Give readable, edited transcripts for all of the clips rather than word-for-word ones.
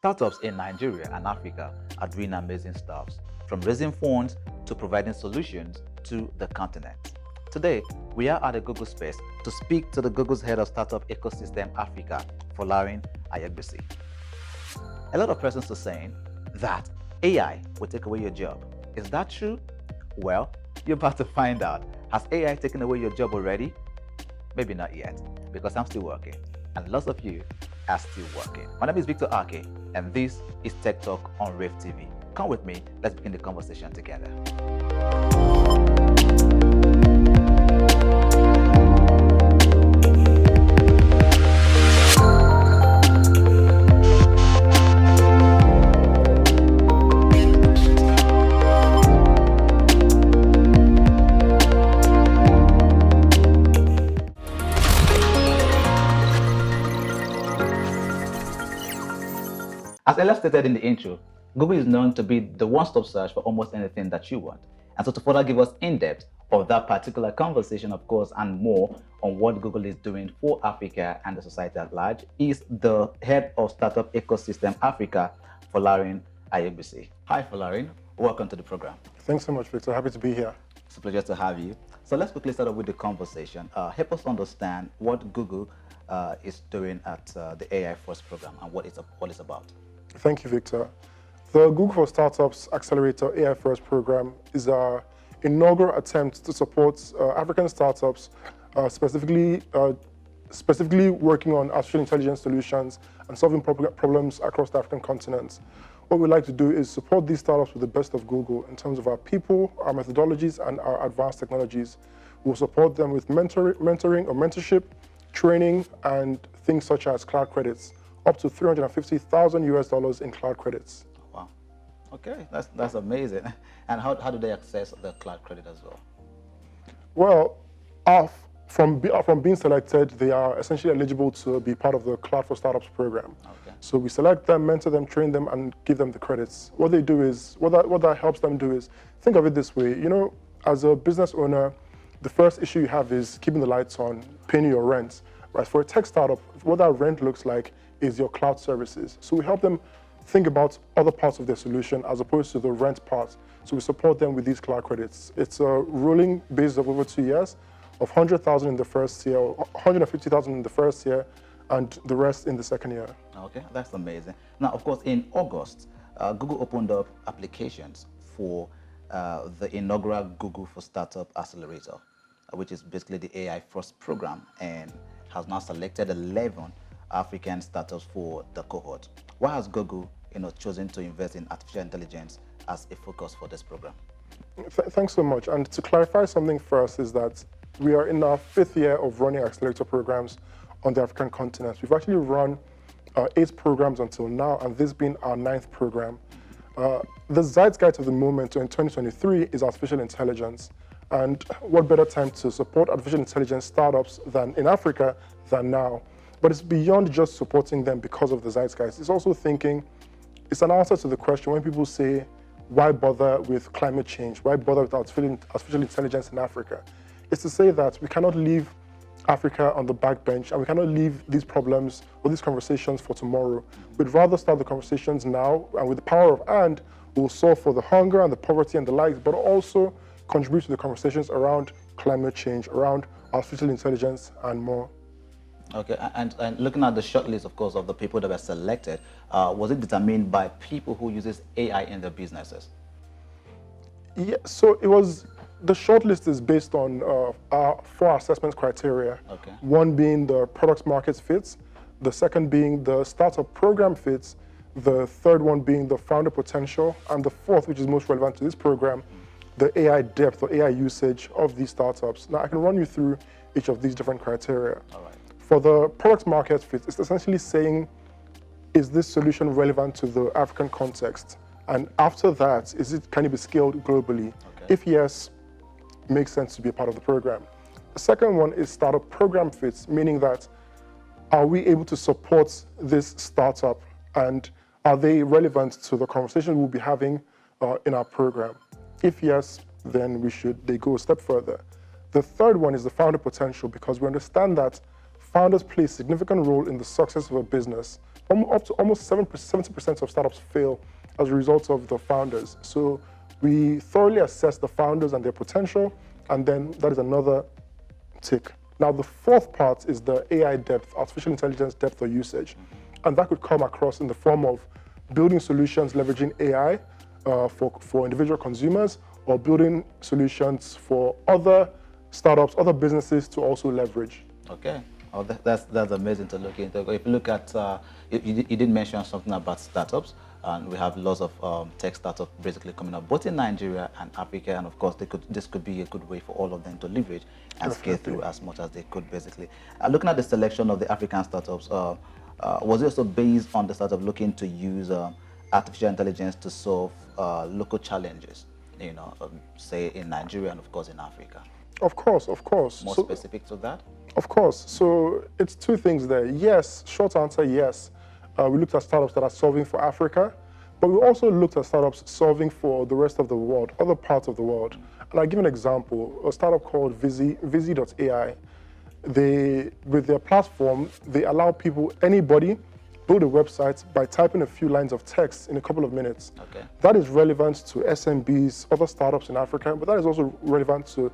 Startups in Nigeria and Africa are doing amazing stuff, from raising funds to providing solutions to the continent. Today, we are at the Google space to speak to the Google's head of startup ecosystem Africa, Folarin Aiyegbusi. A lot of persons are saying that AI will take away your job. Is that true? Well, you're about to find out. Has AI taken away your job already? Maybe not yet, because I'm still working, and lots of you are still working. My name is Victor Ake, and this is Tech Talk on Rave TV. Come with me, let's begin the conversation together. As Ella stated in the intro, Google is known to be the one-stop search for almost anything that you want. And so to further give us in-depth of that particular conversation, of course, and more on what Google is doing for Africa and the society at large, is the head of Startup Ecosystem Africa, Folarin Aiyegbusi. Hi, Folarin. Welcome to the program. Thanks so much, Victor. Happy to be here. It's a pleasure to have you. So let's quickly start off with the conversation. Help us understand what Google is doing at the AI First program and what it's about. Thank you, Victor. The Google for Startups Accelerator AI First program is our inaugural attempt to support African startups, specifically working on artificial intelligence solutions and solving problems across the African continent. What we like to do is support these startups with the best of Google in terms of our people, our methodologies, and our advanced technologies. We'll support them with mentoring or mentorship, training, and things such as cloud credits, up to $350,000 in cloud credits. Wow. Okay, that's amazing. And how do they access the cloud credit as well? Well, from being selected, they are essentially eligible to be part of the Cloud for Startups program. Okay. So we select them, mentor them, train them, and give them the credits. What they do is, what that helps them do is, think of it this way. You know, as a business owner, the first issue you have is keeping the lights on, paying your rent. Right? For a tech startup, what that rent looks like is your cloud services. So we help them think about other parts of their solution as opposed to the rent part. So we support them with these cloud credits. It's a rolling base of over 2 years, of 100,000 in the first year, 150,000 in the first year, and the rest in the second year. Okay, that's amazing. Now, of course, in August, Google opened up applications for the inaugural Google for Startup Accelerator, which is basically the AI First program, and has now selected 11 African startups for the cohort. Why has Google, chosen to invest in artificial intelligence as a focus for this program? Thanks so much. And to clarify something first is that we are in our 5th year of running accelerator programs on the African continent. We've actually run 8 programs until now, and this being our 9th program. The zeitgeist of the moment in 2023 is artificial intelligence. And what better time to support artificial intelligence startups than in Africa than now? But it's beyond just supporting them because of the zeitgeist. It's also it's an answer to the question when people say, why bother with climate change? Why bother with artificial intelligence in Africa? It's to say that we cannot leave Africa on the backbench, and we cannot leave these problems or these conversations for tomorrow. We'd rather start the conversations now, and with the power of and, we'll solve for the hunger and the poverty and the likes, but also contribute to the conversations around climate change, around artificial intelligence, and more. Okay, and looking at the shortlist, of course, of the people that were selected, was it determined by people who uses AI in their businesses? Yeah, so the shortlist is based on our 4 assessment criteria. Okay. One being the product market fits, the second being the startup program fits, the third one being the founder potential, and the fourth, which is most relevant to this program, the AI depth or AI usage of these startups. Now, I can run you through each of these different criteria. All right. For the product market fit, it's essentially saying, is this solution relevant to the African context? And after that, can it be scaled globally? Okay. If yes, it makes sense to be a part of the program. The second one is startup program fits, meaning that are we able to support this startup, and are they relevant to the conversation we'll be having in our program? If yes, then they go a step further. The third one is the founder potential, because we understand that founders play a significant role in the success of a business. up to almost 70% of startups fail as a result of the founders. So we thoroughly assess the founders and their potential, and then that is another tick. Now, the fourth part is the AI depth, artificial intelligence depth or usage. And that could come across in the form of building solutions leveraging AI for individual consumers, or building solutions for other startups, other businesses to also leverage. Okay. Oh, that's amazing to look into. If you look at, you did mention something about startups, and we have lots of tech startups basically coming up, both in Nigeria and Africa, and of course, this could be a good way for all of them to leverage and scale through as much as they could, basically. Looking at the selection of the African startups, was it also based on the startup looking to use artificial intelligence to solve local challenges, say in Nigeria and of course in Africa? Of course, of course. More specific to that? Of course. So it's two things there. Yes, short answer, yes. We looked at startups that are solving for Africa, but we also looked at startups solving for the rest of the world, other parts of the world. And I'll give an example. A startup called Vizi.ai. With their platform, they allow people, anybody, build a website by typing a few lines of text in a couple of minutes. Okay. That is relevant to SMBs, other startups in Africa, but that is also relevant to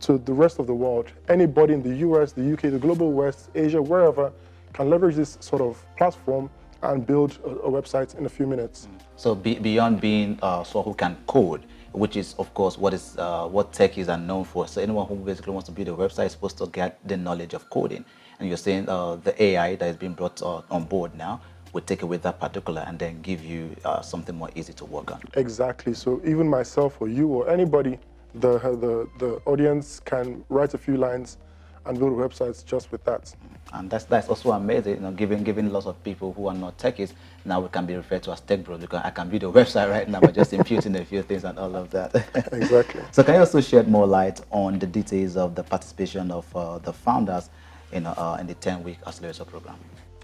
the rest of the world. Anybody in the US, the UK, the global West, Asia, wherever, can leverage this sort of platform and build a website in a few minutes. So beyond being someone who can code, which is of course what techies are known for. So anyone who basically wants to build a website is supposed to get the knowledge of coding. And you're saying the AI that is being brought on board now would take away that particular and then give you something more easy to work on. Exactly. So even myself or you or anybody, the audience can write a few lines and build websites just with that. And that's also amazing, giving lots of people who are not techies, now we can be referred to as tech bros, because I can build a website right now by just imputing a few things and all of that. Exactly. So can you also shed more light on the details of the participation of the founders in the 10-week accelerator program?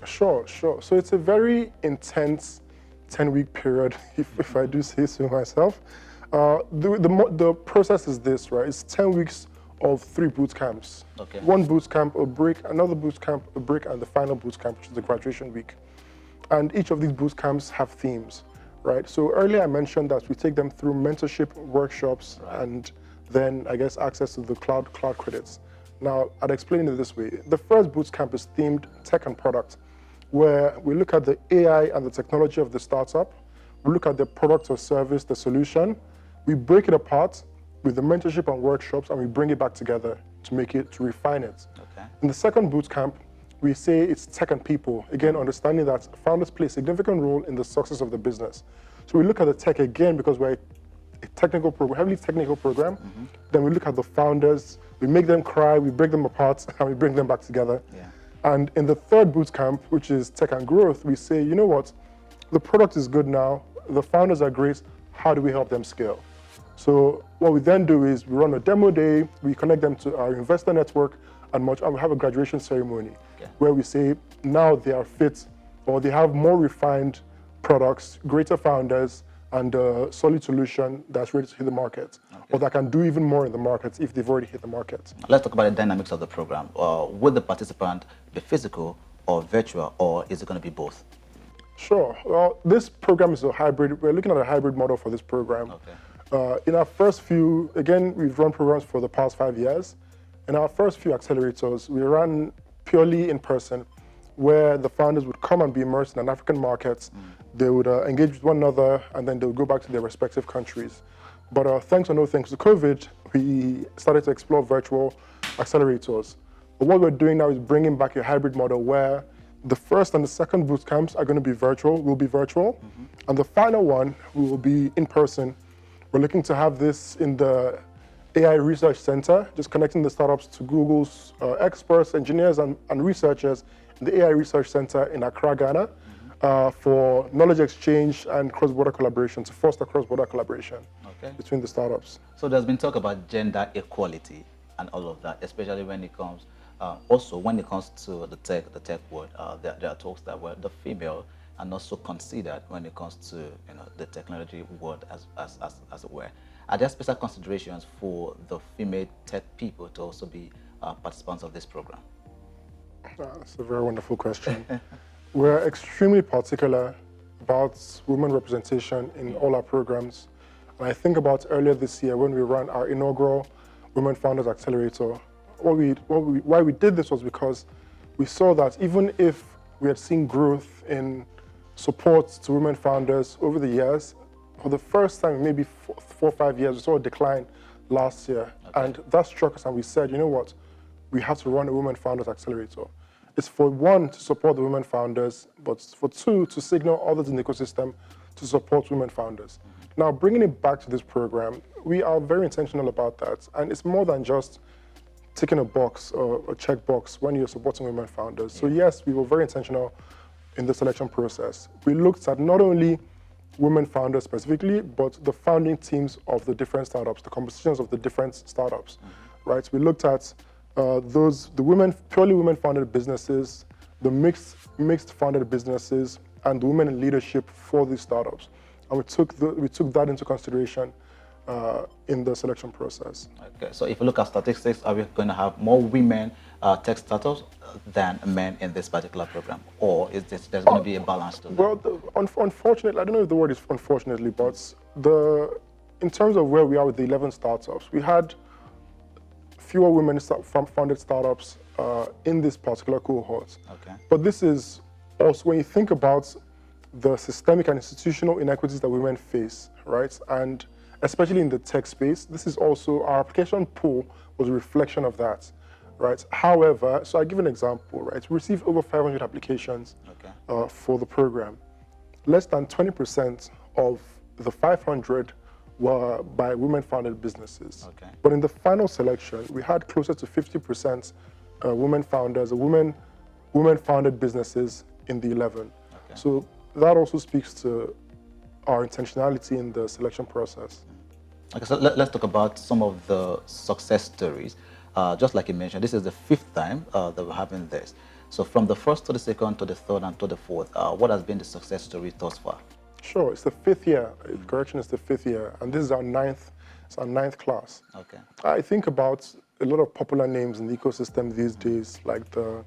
Sure. So it's a very intense 10-week period, if I do say so myself. The process is this, right? It's 10 weeks of 3 boot camps. Okay. 1 boot camp, a break, another boot camp, a break, and the final boot camp, which is the graduation week. And each of these boot camps have themes, right? So earlier I mentioned that we take them through mentorship workshops, right, and then I guess access to the cloud credits. Now, I'd explain it this way. The first boot camp is themed tech and product, where we look at the AI and the technology of the startup. We look at the product or service, the solution. We break it apart with the mentorship and workshops, and we bring it back together to refine it. Okay. In the second boot camp, we say it's tech and people. Again, understanding that founders play a significant role in the success of the business. So we look at the tech again because we're a technical program, heavily technical program. Mm-hmm. Then we look at the founders, we make them cry, we break them apart, and we bring them back together. Yeah. And in the third boot camp, which is tech and growth, we say, you know what, the product is good now, the founders are great, how do we help them scale? So what we then do is we run a demo day, we connect them to our investor network, and we have a graduation ceremony, okay, where we say now they are fit, or they have more refined products, greater founders, and a solid solution that's ready to hit the market, okay, or that can do even more in the market if they've already hit the market. Let's talk about the dynamics of the program. Will the participant be physical or virtual, or is it going to be both? Sure. Well, this program is a hybrid. We're looking at a hybrid model for this program. Okay. In our first few, again, we've run programs for the past 5 years. In our first few accelerators, we ran purely in person, where the founders would come and be immersed in an African market. They would engage with one another, and then they would go back to their respective countries. But thanks or no thanks to COVID, we started to explore virtual accelerators. But what we're doing now is bringing back a hybrid model where the first and the second boot camps are going to be virtual, and the final one will be in person. We're looking to have this in the AI Research Center, just connecting the startups to Google's experts, engineers, and researchers in the AI Research Center in Accra, Ghana, for knowledge exchange and cross-border collaboration, to foster cross-border collaboration, okay, between the startups. So there's been talk about gender equality and all of that, especially when it comes, also when it comes to the tech world. There are talks that the female are not so considered when it comes to the technology world as it were. Are there special considerations for the female tech people to also be participants of this program? That's a very wonderful question. We're extremely particular about women representation in all our programs. And I think about earlier this year when we ran our inaugural Women Founders Accelerator. Why we did this was because we saw that even if we had seen growth in support to women founders over the years, for the first time in maybe 4 or 5 years, we saw a decline last year. Okay. And that struck us and we said, you know what, we have to run a Women Founders Accelerator. It's for one, to support the women founders, but for two, to signal others in the ecosystem to support women founders. Now, bringing it back to this program, we are very intentional about that. And it's more than just ticking a box or a checkbox when you're supporting women founders. So yes, we were very intentional in the selection process. We looked at not only women founders specifically, but the founding teams of the different startups, the compositions of the different startups, right? We looked at purely women-founded businesses, the mixed founded businesses, and the women in leadership for these startups. And we took that into consideration in the selection process. Okay, so if you look at statistics, are we going to have more women tech startups than men in this particular program, or is there's going to be a balance to that? Well, unfortunately, I don't know if the word is unfortunately, but in terms of where we are with the 11 startups, we had fewer women founded startups in this particular cohort. Okay. But this is also, when you think about the systemic and institutional inequities that women face, right? And especially in the tech space, this is also, our application pool was a reflection of that, right? However, so I give an example, right? We received over 500 applications for the program. Less than 20% of the 500 were by women-founded businesses. Okay. But in the final selection, we had closer to 50% women founders, women-founded businesses in the 11. Okay. So that also speaks to our intentionality in the selection process. Okay, so let's talk about some of the success stories. Just like you mentioned, this is the 5th time that we're having this. So from the 1st to the 2nd to the 3rd and to the 4th, what has been the success story thus far? Sure, it's the 5th year. Correction, is the 5th year, and this is our 9th class. Okay. I think about a lot of popular names in the ecosystem these days, like the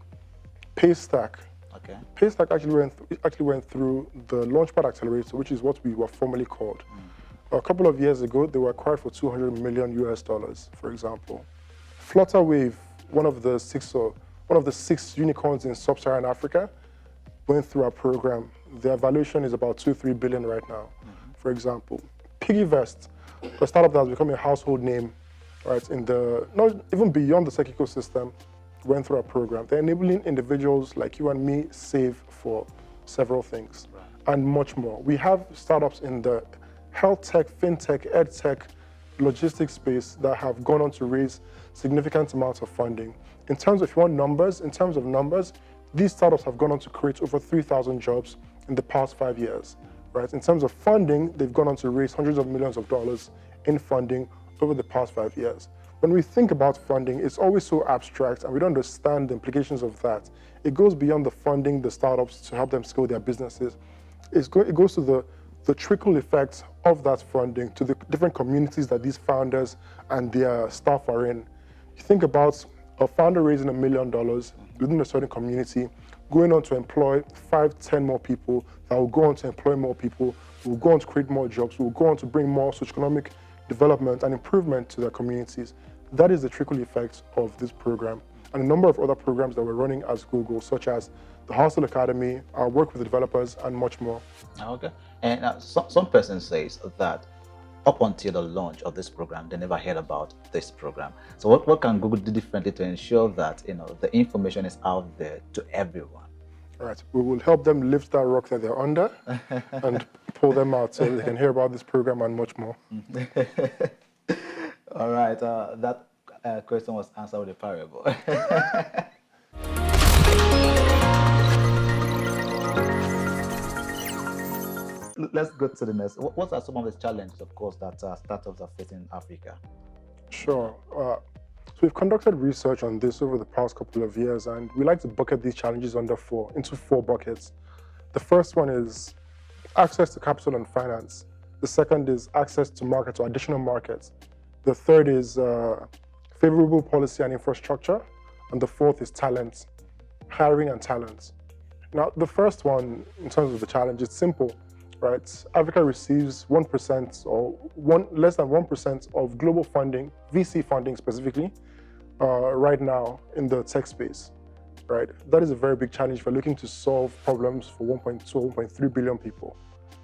Paystack. Okay. Paystack actually went through the Launchpad Accelerator, which is what we were formerly called. A couple of years ago, they were acquired for $200 million US, for example. Flutterwave, one of the six unicorns in sub-Saharan Africa, went through our program. Their valuation is about $2-3 billion right now, for example. PiggyVest, a startup that has become a household name, right, not even beyond the tech ecosystem, went through our program. They're enabling individuals like you and me save for several things, and much more. We have startups in the health tech, fintech, ed tech, logistics space that have gone on to raise significant amounts of funding. In terms of numbers, these startups have gone on to create over 3,000 jobs in the past 5 years, right? In terms of funding, they've gone on to raise hundreds of millions of dollars in funding over the past 5 years. When we think about funding, it's always so abstract and we don't understand the implications of that. It goes beyond the funding the startups to help them scale their businesses. It goes to the trickle effects of that funding to the different communities that these founders and their staff are in. You think about a founder raising $1 million within a certain community, going on to employ 5-10 more people, that will go on to employ more people, will go on to create more jobs, will go on to bring more socioeconomic development and improvement to their communities. That is the trickle effect of this program and a number of other programs that we're running as Google, such as the Hustle Academy, our work with the developers, and much more. Okay. And some person says that up until the launch of this program, they never heard about this program. So what can Google do differently to ensure that the information is out there to everyone? All right, we will help them lift that rock that they're under and pull them out so they can hear about this program and much more. All right, that question was answered with a parable. Let's go to the next. What are some of the challenges, of course, that startups are facing in Africa? Sure. So we've conducted research on this over the past couple of years, and we like to bucket these challenges into four buckets. The first one is access to capital and finance. The second is access to markets or additional markets. The third is favorable policy and infrastructure. And the fourth is talent, hiring and talent. Now, the first one, in terms of the challenge, it's simple, right? Africa receives 1% or less than 1% of global funding, VC funding specifically, right now in the tech space, right? That is a very big challenge for looking to solve problems for 1.2 or 1.3 billion people,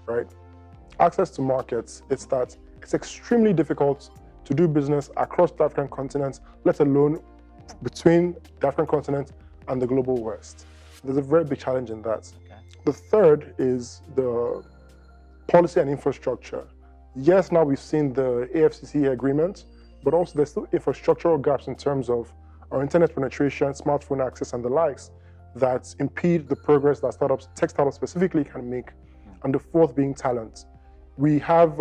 right? Access to markets, it's extremely difficult to do business across the African continent, let alone between the African continent and the global West. There's a very big challenge in that. Okay. The third is the policy and infrastructure. Yes, now we've seen the AFCC agreement, but also there's still infrastructural gaps in terms of our internet penetration, smartphone access, and the likes that impede the progress that tech startups specifically can make. And the fourth being talent. We have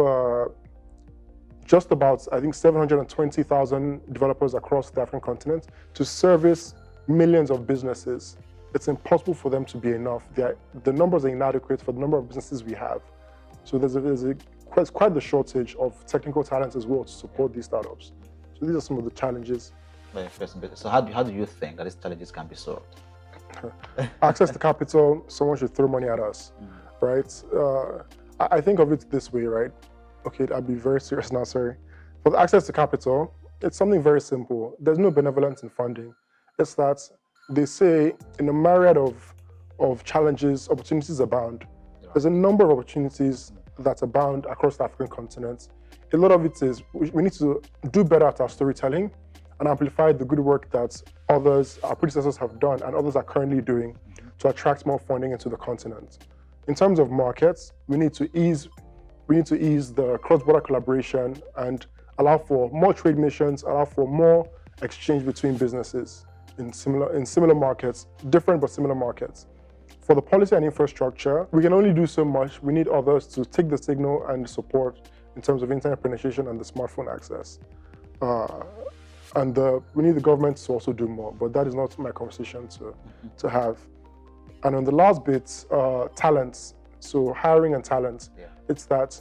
just about, I think, 720,000 developers across the African continent to service millions of businesses. It's impossible for them to be enough. The numbers are inadequate for the number of businesses we have. So there's quite the shortage of technical talent as well to support these startups. So these are some of the challenges. Very interesting. So how do you think that these challenges can be solved? Access to capital, someone should throw money at us, right? I think of it this way, right? Okay, I'll be very serious now, sorry. For the access to capital, it's something very simple. There's no benevolence in funding. It's that they say in a myriad of challenges, opportunities abound. There's a number of opportunities that abound across the African continent. A lot of it is we need to do better at our storytelling and amplify the good work that others, our predecessors, have done and others are currently doing to attract more funding into the continent. In terms of markets, we need to ease the cross-border collaboration and allow for more trade missions, allow for more exchange between businesses in similar markets, different but similar markets. For the policy and infrastructure, we can only do so much. We need others to take the signal and support in terms of internet penetration and the smartphone access. We need the government to also do more, but that is not my conversation to have. And on the last bit, talents, so hiring and talent, it's that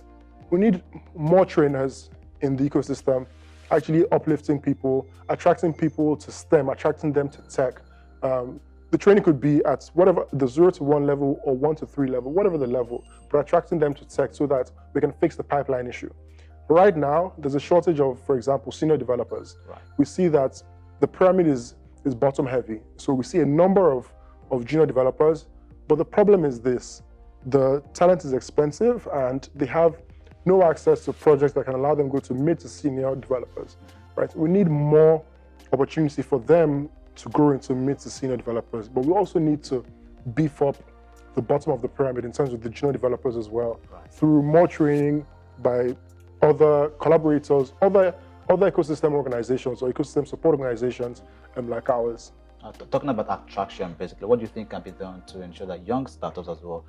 we need more trainers in the ecosystem, actually uplifting people, attracting people to STEM, attracting them to tech. The training could be at whatever the 0 to 1 level or 1 to 3 level, whatever the level, but attracting them to tech so that we can fix the pipeline issue. Right now, there's a shortage of, for example, senior developers. Right. We see that the pyramid is bottom heavy. So we see a number of junior developers, but the problem is this: the talent is expensive and they have no access to projects that can allow them to go to mid to senior developers, right? We need more opportunity for them to grow into mid to senior developers, but we also need to beef up the bottom of the pyramid in terms of the junior developers as well, through more training by other collaborators, other ecosystem organizations or ecosystem support organizations like ours. Talking about attraction, basically, what do you think can be done to ensure that young startups as well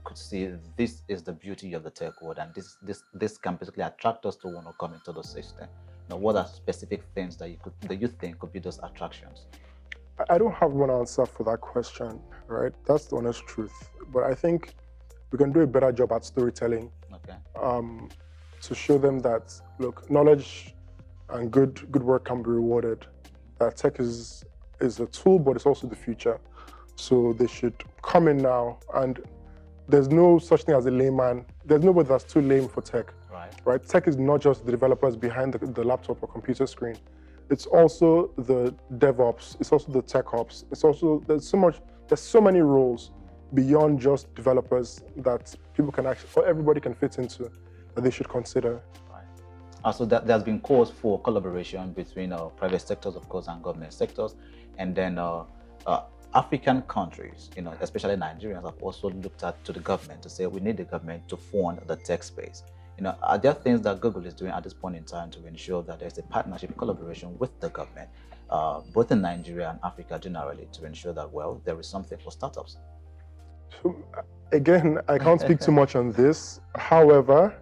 could see this is the beauty of the tech world, and this can basically attract us to want to come into the system? Now, what are specific things that you think could be those attractions? I don't have one answer for that question, right? That's the honest truth. But I think we can do a better job at storytelling. Okay. To show them that, look, knowledge and good work can be rewarded. That tech is a tool, but it's also the future. So they should come in now, and there's no such thing as a layman. There's nobody that's too lame for tech. Right? Tech is not just the developers behind the laptop or computer screen. It's also the DevOps. It's also the tech ops. It's also there's so many roles beyond just developers that people can actually, or everybody can fit into, that they should consider. So there's been calls for collaboration between private sectors, of course, and government sectors, and then African countries, especially Nigerians, have also looked to the government to say we need the government to fund the tech space. Are there things that Google is doing at this point in time to ensure that there's a partnership, collaboration with the government, both in Nigeria and Africa generally, to ensure that, well, there is something for startups? So, again, I can't speak too much on this. However,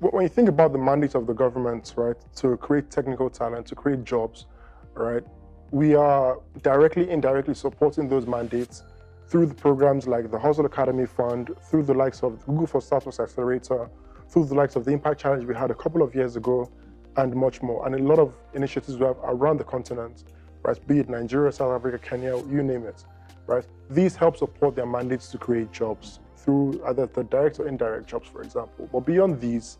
when you think about the mandate of the government, right, to create technical talent, to create jobs, right, we are directly, indirectly supporting those mandates through the programs like the Hustle Academy Fund, through the likes of Google for Startups Accelerator, through the likes of the Impact Challenge we had a couple of years ago, and much more. And a lot of initiatives we have around the continent, right, be it Nigeria, South Africa, Kenya, you name it. right? These help support their mandates to create jobs through either the direct or indirect jobs, for example. But beyond these,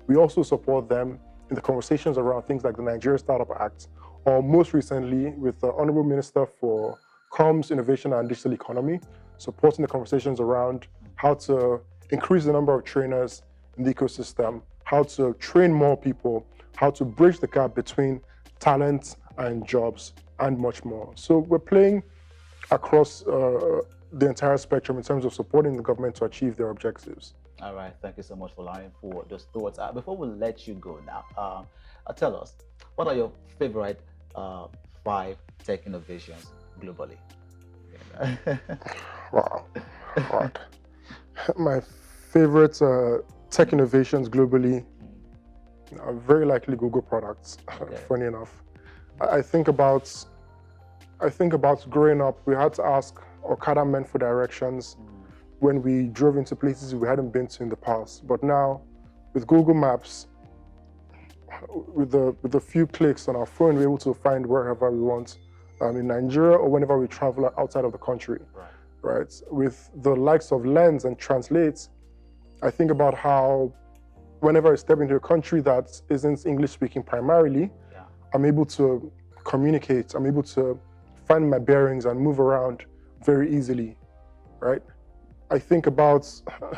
we also support them in the conversations around things like the Nigeria Startup Act, or most recently with the Honorable Minister for Comms, Innovation and Digital Economy, supporting the conversations around how to increase the number of trainers in the ecosystem, how to train more people, how to bridge the gap between talent and jobs, and much more. So we're playing across the entire spectrum in terms of supporting the government to achieve their objectives. All right, thank you so much, Folarin, for those thoughts. Before we let you go now, tell us, what are your favorite 5 tech innovations globally? Wow, hard. My favorite tech innovations globally are very likely Google products. Okay. Funny enough, I think about growing up. We had to ask Okada men for directions when we drove into places we hadn't been to in the past. But now, with Google Maps, with a few clicks on our phone, we're able to find wherever we want in Nigeria or whenever we travel outside of the country. Right? With the likes of Lens and Translate, I think about how whenever I step into a country that isn't English speaking primarily, I'm able to communicate, I'm able to find my bearings and move around very easily, right? I think about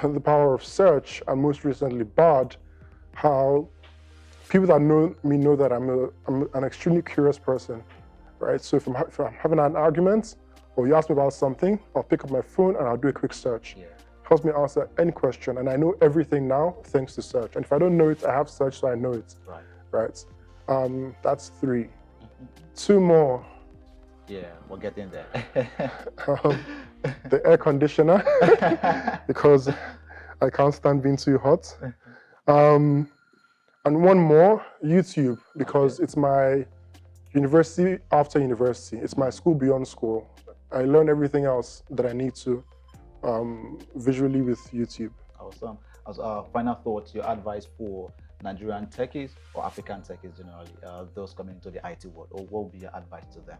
the power of search, and most recently Bard, how people that know me know that I'm an extremely curious person, right? So if I'm having an argument, or you ask me about something, I'll pick up my phone and I'll do a quick search. Helps me answer any question, and I know everything now thanks to search. And if I don't know it, I have search, so I know it. Right? That's 3. 2 more. Yeah, we're getting there. The air conditioner, because I can't stand being too hot. And 1 more, YouTube, because it's my university after university. It's my school beyond school. I learn everything else that I need to visually with YouTube. Awesome. As final thoughts, your advice for Nigerian techies or African techies generally, those coming into the IT world, or what will be your advice to them?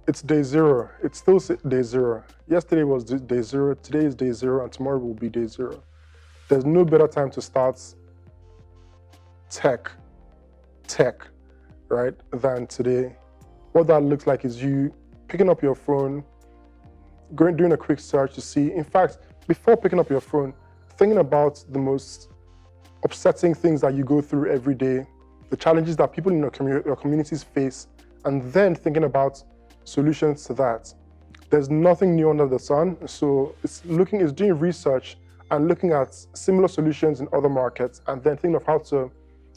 It's day 0. It's still day 0. Yesterday was day 0, today is day 0, and tomorrow will be day 0. There's no better time to start tech, right, than today. What that looks like is you picking up your phone, doing a quick search to see. In fact, before picking up your phone, thinking about the most upsetting things that you go through every day, the challenges that people in your communities face, and then thinking about solutions to that. There's nothing new under the sun, so it's doing research and looking at similar solutions in other markets, and then thinking of how to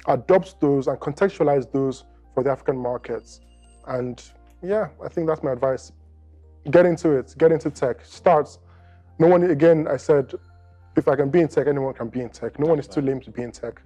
adopt those and contextualize those for the African markets. And yeah, I think that's my advice. Get into it, get into tech, start. No one, again, I said, if I can be in tech, anyone can be in tech. No one is too lame to be in tech.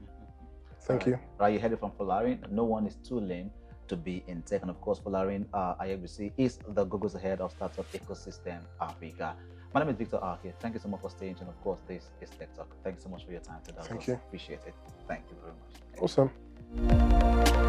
Thank you. Right, you heard it from Folarin. No one is too lame to be in tech. And of course, Folarin Aiyegbusi is the Google's head of Startup Ecosystem Africa. My name is Victor Ake. Thank you so much for staying tuned. Of course, this is Tech Talk. Thank you so much for your time today. Thank you. Appreciate it. Thank you very much. Awesome.